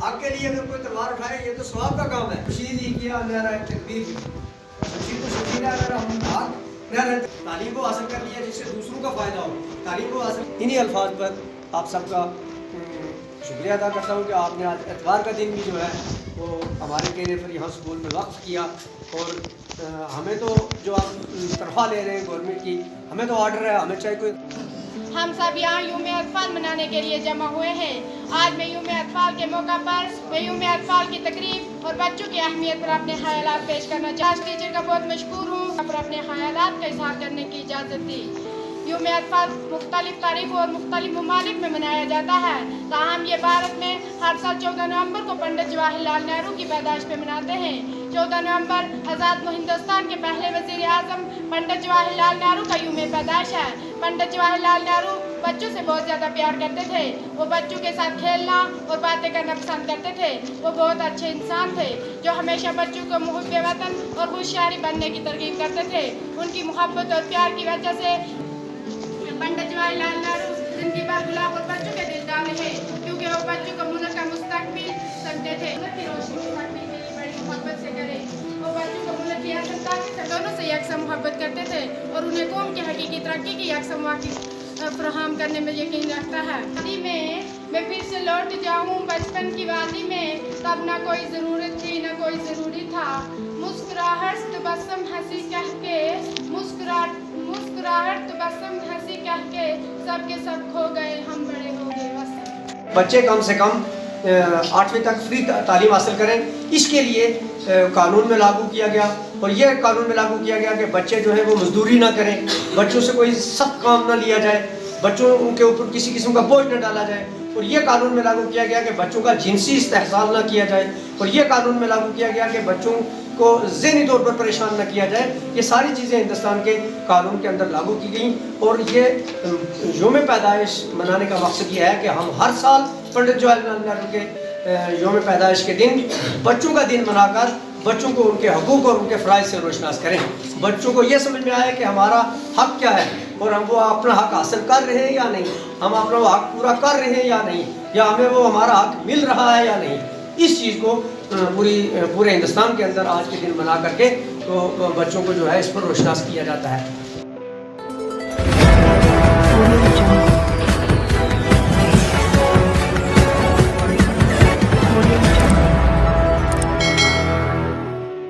حق کے لیے اگر کوئی تلوار اٹھائے یہ تو ثواب کا کام ہے. تشہیر ہی کیا نعرہ تکبیر کی تشہیر ہے. اگر ہم حق نعرہ تعلیم کو حاصل کر لیا جس سے دوسروں کا فائدہ ہو, تعلیم کو حاصل. انہی الفاظ پر آپ سب کا شکریہ ادا کرتا ہوں کہ آپ نے آج اتوار کا دن بھی جو ہے وہ ہمارے کہنے پر یہاں اسکول میں وقف کیا. اور ہمیں تو جو آپ تنخواہ لے رہے ہیں گورنمنٹ کی, ہمیں تو آرڈر ہے, ہمیں چاہے کوئی. ہم سب یہاں یوم اطفال منانے کے لیے جمع ہوئے ہیں. آج میں یوم اطفال کے موقع پر میں یوم اطفال کی تقریب اور بچوں کی اہمیت پر اپنے خیالات پیش کرنا چاہتا ہوں. ٹیچر کا بہت مشکور ہوں پر اپنے خیالات کا اظہار کرنے کی اجازت دی. یوم اطفال مختلف تاریخوں اور مختلف ممالک میں منایا جاتا ہے, تاہم یہ بھارت میں ہر سال 14 نومبر کو پنڈت جواہر لال نہرو کی پیدائش پہ مناتے ہیں. 14 نومبر آزاد ہندوستان کے پہلے وزیر اعظم پنڈت جواہر لال نہرو کا یوم پیدائش ہے. پنڈت جواہر لال نہرو بچوں سے بہت زیادہ پیار کرتے تھے. وہ بچوں کے ساتھ کھیلنا اور باتیں کرنا پسند کرتے تھے. وہ بہت اچھے انسان تھے جو ہمیشہ بچوں کو محب وطن اور ہوشیاری بننے کی ترغیب کرتے تھے. ان کی محبت اور پیار کی وجہ سے پنڈت جواہر لال نہرو زندگی بھر گلاب اور بچوں کے دل جانے ہیں, کیونکہ وہ بچوں کو ملک کا مستقبل سمجھتے تھے. ملک کی روشنی مستقبل کے لیے بڑی محبت سے کرے. وہ بچوں کو ملک کی اصل دونوں سے یکساں محبت کرتے تھے اور انہیں قوم کی حقیقی ترقی کی یکساں مواقع فراہم کرنے میں یقین رکھتا ہے. وادی میں پھر سے لوٹ جاؤں بچپن کی وادی میں, تب نہ کوئی ضرورت تھی نہ کوئی ضروری تھا. مسکراہٹ تبسم ہنسی کہہ کے مسکراہٹ تبسم ہنسی کہہ کے سب کے سب کھو گئے, ہم بڑے ہو گئے. بس بچے کم سے کم 8ویں تک فری تعلیم حاصل کریں. اس کے لیے قانون میں لاگو کیا گیا, اور یہ قانون میں لاگو کیا گیا کہ بچے جو ہیں وہ مزدوری نہ کریں, بچوں سے کوئی سخت کام نہ لیا جائے, بچوں کے اوپر کسی قسم کا بوجھ نہ ڈالا جائے. اور یہ قانون میں لاگو کیا گیا کہ بچوں کا جنسی استحصال نہ کیا جائے, اور یہ قانون میں لاگو کیا گیا کہ بچوں کو ذہنی طور پر پریشان نہ کیا جائے. یہ ساری چیزیں ہندوستان کے قانون کے اندر لاگو کی گئیں. اور یہ یوم پیدائش منانے کا مقصد یہ ہے کہ ہم ہر سال پنڈت جواہر لال نہرو کے یوم پیدائش کے دن بچوں کا دن منا کر بچوں کو ان کے حقوق اور ان کے فرائض سے روشناس کریں. بچوں کو یہ سمجھ میں آئے کہ ہمارا حق کیا ہے, اور ہم وہ اپنا حق حاصل کر رہے ہیں یا نہیں, ہم اپنا وہ حق پورا کر رہے ہیں یا نہیں, یا ہمیں وہ ہمارا حق مل رہا ہے یا نہیں. اس چیز کو پورے ہندوستان کے اندر آج کے دن منا کر کے تو بچوں کو جو ہے اس پر روشناس کیا جاتا ہے.